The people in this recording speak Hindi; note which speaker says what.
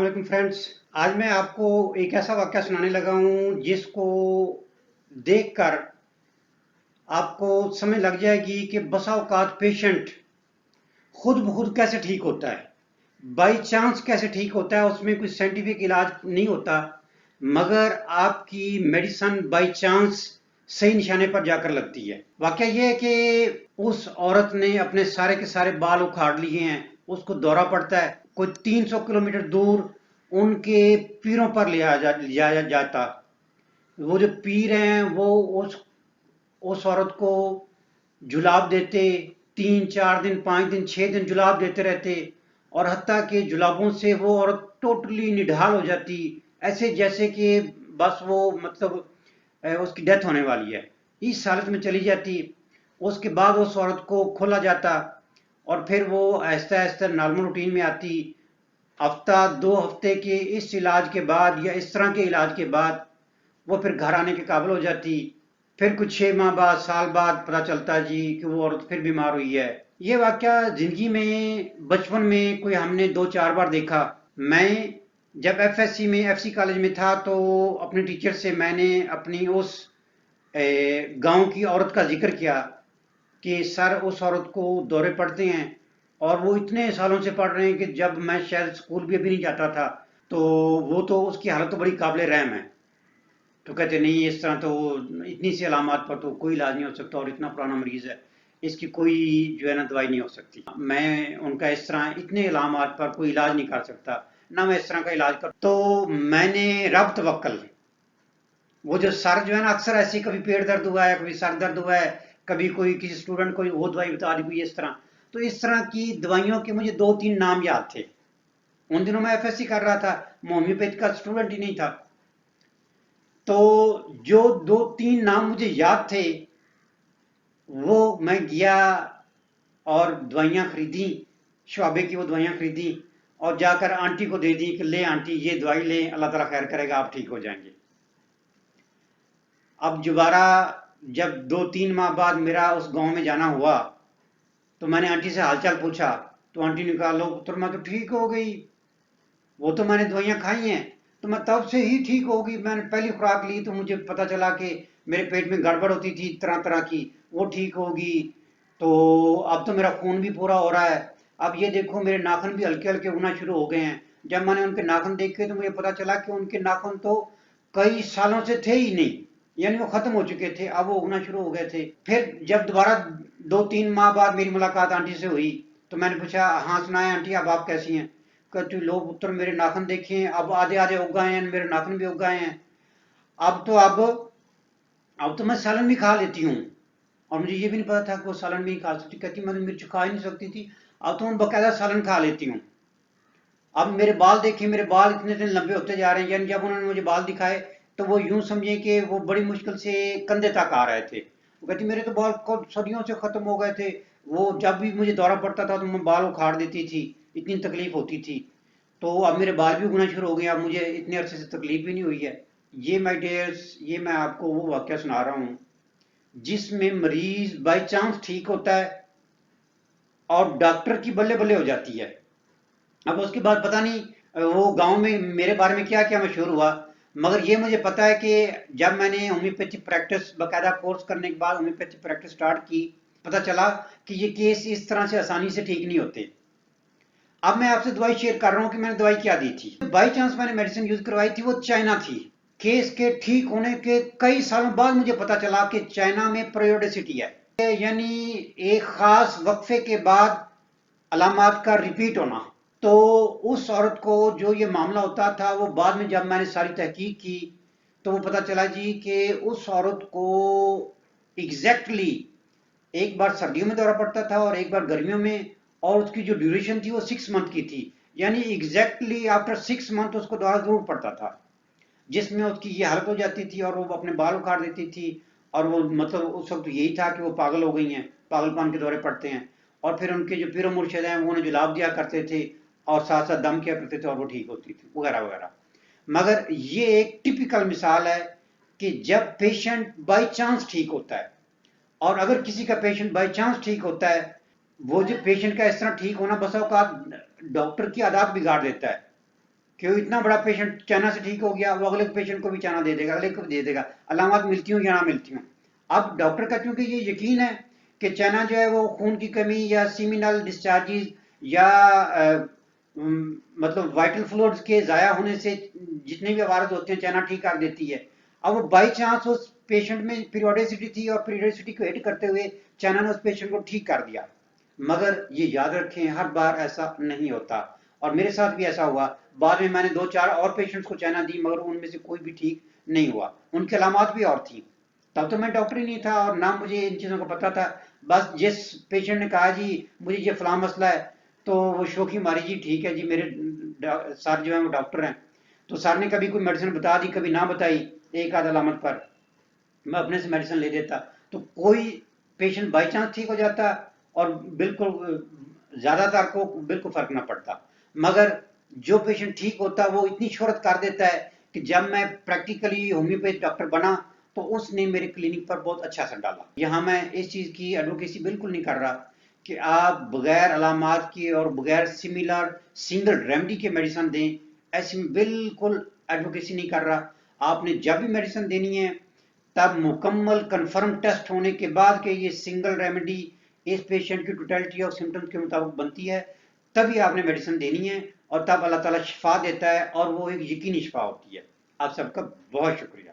Speaker 1: अस्सलाम फ्रेंड्स। आज मैं आपको एक ऐसा वाक़या सुनाने लगा हूँ जिसको देखकर आपको समझ लग जाएगी कि बसा औकात पेशेंट खुद ब खुद कैसे ठीक होता है, बाई चांस कैसे ठीक होता है। उसमें कोई साइंटिफिक इलाज नहीं होता, मगर आपकी मेडिसिन बाई चांस सही निशाने पर जाकर लगती है। वाक़या ये है कि उस औरत ने अपने सारे के सारे बाल उखाड़ लिए हैं, उसको दौरा पड़ता है, कोई 300 किलोमीटर दूर उनके पीरों पर ले जाया जाता। वो जो पीर हैं वो उस औरत को जुलाब देते, 3 4 दिन 5 दिन 6 दिन जुलाब देते रहते, और हत्ता कि जुलाबों से वो औरत टोटली निढाल हो जाती, ऐसे जैसे कि बस वो मतलब उसकी डेथ होने वाली है, इस हालत में चली जाती। उसके बाद उस औरत को खोला जाता और फिर वो आहिस्ता आहिस्ता नॉर्मल रूटीन में आती। हफ्ता 2 हफ्ते के इस इलाज के बाद या इस तरह के इलाज के बाद वो फिर घर आने के काबिल हो जाती। फिर कुछ 6 माह बाद, साल बाद पता चलता जी कि वो औरत फिर बीमार हुई है। ये वाकया जिंदगी में बचपन में कोई हमने 2 4 बार देखा। मैं जब एफएससी में एफसी कॉलेज में था तो अपने टीचर से मैंने अपनी उस गांव की औरत का जिक्र किया कि सर उस औरत को दौरे पड़ते हैं और वो इतने सालों से पढ़ रहे हैं कि जब मैं शायद स्कूल भी अभी नहीं जाता था, तो वो तो उसकी हालत तो बड़ी काबिल रहम है। तो कहते नहीं, इस तरह तो इतनी सी अलामत पर तो कोई इलाज नहीं हो सकता और इतना पुराना मरीज है, इसकी कोई जो है ना दवाई नहीं हो सकती। मैं उनका इस तरह इतने अलामत पर कोई इलाज नहीं कर सकता, ना मैं इस तरह का इलाज कर। तो मैंने रब तवक्कल, वो जो सर जो है ना, अक्सर ऐसी कभी पेट दर्द हुआ है, कभी सर दर्द हुआ है, कभी कोई किसी स्टूडेंट को वो दवाई बता दी कोई इस तरह। तो इस तरह की दवाइयों के मुझे 2 3 नाम याद थे। उन दिनों मैं एफएससी कर रहा था, होम्योपैथी का स्टूडेंट ही नहीं था। तो जो 2 3 नाम मुझे याद थे, वो मैं गया और दवाइयाँ खरीदी, शुआबे की वो दवाइयाँ खरीदी और जाकर आंटी को दे दी कि ले आंटी ये दवाई लें, अल्लाह ताला खैर करेगा, आप ठीक हो जाएंगे। अब दोबारा जब 2 3 माह बाद मेरा उस गांव में जाना हुआ, तो मैंने आंटी से हालचाल पूछा। तो आंटी ने कहा लो पुत्र, मैं तो ठीक हो गई, वो तो मैंने दवाइयाँ खाई हैं, तो मैं तब से ही ठीक हो गई। मैंने पहली खुराक ली तो मुझे पता चला कि मेरे पेट में गड़बड़ होती थी तरह तरह की, वो ठीक होगी। तो अब तो मेरा खून भी पूरा हो रहा है। अब ये देखो मेरे नाखून भी हल्के हल्के होना शुरू हो गए हैं। जब मैंने उनके नाखून देखे तो मुझे पता चला कि उनके नाखून तो कई सालों से थे ही नहीं, यानी वो खत्म हो चुके थे, अब वो उगना शुरू हो गए थे। फिर जब दोबारा 2 3 माह बाद मेरी मुलाकात आंटी से हुई, तो मैंने पूछा हाँ सुनाए आंटी, अब आप कैसी हैं। कहती लो पुत्र, मेरे नाखून देखे अब आधे आधे उग गए हैं, मेरे नाखून भी उग गए हैं। अब तो अब तो मैं सालन भी खा लेती हूँ, और मुझे ये भी नहीं पता था कि वो सालन भी खा सकती। कहती मैं तो मिर्च खा ही नहीं सकती थी, अब तो मैं बकायदा सालन खा लेती हूँ। अब मेरे बाल देखिए, मेरे बाल इतने इतने लंबे होते जा रहे हैं, यानी जब उन्होंने मुझे बाल दिखाए तो वो यूं समझे कि वो बड़ी मुश्किल से कंधे तक आ रहे थे। वो कहती मेरे तो बाल सदियों से खत्म हो गए थे, वो जब भी मुझे दौरा पड़ता था तो मैं बाल उखाड़ देती थी, इतनी तकलीफ होती थी। तो अब मेरे बाल भी उगना शुरू हो गए, अब मुझे इतने अरसे से तकलीफ भी नहीं हुई है। ये माय डियर्स, ये मैं आपको वो वाक्य सुना रहा हूँ जिसमें मरीज बाई चांस ठीक होता है और डॉक्टर की बल्ले बल्ले हो जाती है। अब उसके बाद पता नहीं वो गांव में मेरे बारे में क्या क्या मशहूर हुआ, मगर ये मुझे पता है कि जब मैंने होम्योपैथी प्रैक्टिस बाकायदा कोर्स करने के बाद होम्योपैथी प्रैक्टिस स्टार्ट की, पता चला कि ये केस इस तरह से आसानी से ठीक नहीं होते। अब मैं आपसे दवाई शेयर कर रहा हूँ कि मैंने दवाई क्या दी थी। बाई चांस मैंने मेडिसिन यूज करवाई थी, वो चाइना थी। केस के ठीक होने के कई सालों बाद मुझे पता चला कि चाइना में पीरियोडिसिटी है, यानी एक खास वक्फे के बाद अलामात का रिपीट होना। तो उस औरत को जो ये मामला होता था, वो बाद में जब मैंने सारी तहकीक की तो वो पता चला जी कि उस औरत को एग्जैक्टली एक बार सर्दियों में दौरा पड़ता था और एक बार गर्मियों में, और उसकी जो ड्यूरेशन थी वो 6 मंथ की थी, यानी एग्जैक्टली आफ्टर 6 मंथ उसको दौरा जरूर पड़ता था, जिसमें उसकी ये हालत हो जाती थी और वो अपने बाल उखाड़ देती थी। और वो मतलब उस वक्त यही था कि वो पागल हो गई हैं, पागलपन के दौरे पड़ते हैं। और फिर उनके जो पीर मुर्शिद हैं वो उन्हें जुलाब दिया करते थे और साथ साथ दम किया करते थे और वो ठीक होती थी वगैरह वगैरह। मगर ये एक टिपिकल मिसाल है कि जब पेशेंट बाई चांस ठीक होता है, और अगर किसी का पेशेंट बाई चांस ठीक होता है, वो जो पेशेंट का इस तरह ठीक होना बसा औकात डॉक्टर की आदत बिगाड़ देता है। कि वो इतना बड़ा पेशेंट चाइना से ठीक हो गया, वो अगले पेशेंट को भी चाइना दे देगा, अगले को भी दे देगा, अलामत मिलती हूँ या ना मिलती हूँ। अब डॉक्टर का चूंकि ये यकीन है कि चाइना जो है वो खून की कमी या सीमिनल डिस्चार्जेस या मतलब वाइटल फ्लूइड्स के ज़ाया होने से जितने भी अवारद होते हैं चाइना ठीक कर देती है। अब वो बाई चांस उस पेशेंट में पीरियोडिसिटी थी और पीरियोडिसिटी को हिट करते हुए चाइना ने उस पेशेंट को ठीक कर दिया। मगर ये याद रखें हर बार ऐसा नहीं होता, और मेरे साथ भी ऐसा हुआ। बाद में मैंने 2-4 और पेशेंट्स को चाइना दी मगर उनमें से कोई भी ठीक नहीं हुआ, उनकी अलामत भी और थी। तब तो मैं डॉक्टर ही नहीं था और ना मुझे इन चीज़ों का पता था। बस जिस पेशेंट ने कहा जी मुझे ये फलां मसला है, तो वो शोखी मारी जी ठीक है जी, मेरे सर जो है वो डॉक्टर हैं, तो सर ने कभी कोई मेडिसिन बता दी कभी ना बताई, एक आध अलामत पर मैं अपने से मेडिसिन ले देता, तो कोई पेशेंट बाई चांस ठीक हो जाता और बिल्कुल ज़्यादातर को बिल्कुल फर्क ना पड़ता। मगर जो पेशेंट ठीक होता वो इतनी शोहरत कर देता है कि जब मैं प्रैक्टिकली होम्योपैथ डॉक्टर बना तो उसने मेरे क्लिनिक पर बहुत अच्छा असर डाला। यहाँ मैं इस चीज़ की एडवोकेसी बिल्कुल नहीं कर रहा कि आप बगैर अलामात की और बगैर सिमिलर सिंगल रेमेडी के मेडिसिन दें, ऐसी मैं बिल्कुल एडवोकेसी नहीं कर रहा। आपने जब भी मेडिसिन देनी है तब मुकम्मल कंफर्म टेस्ट होने के बाद कि ये सिंगल रेमेडी इस पेशेंट की टोटलिटी ऑफ सिम्टम्स के मुताबिक बनती है, तभी आपने मेडिसिन देनी है और तब अल्लाह ताला शिफा देता है और वो एक यकीनी शिफा होती है। आप सबका बहुत शुक्रिया।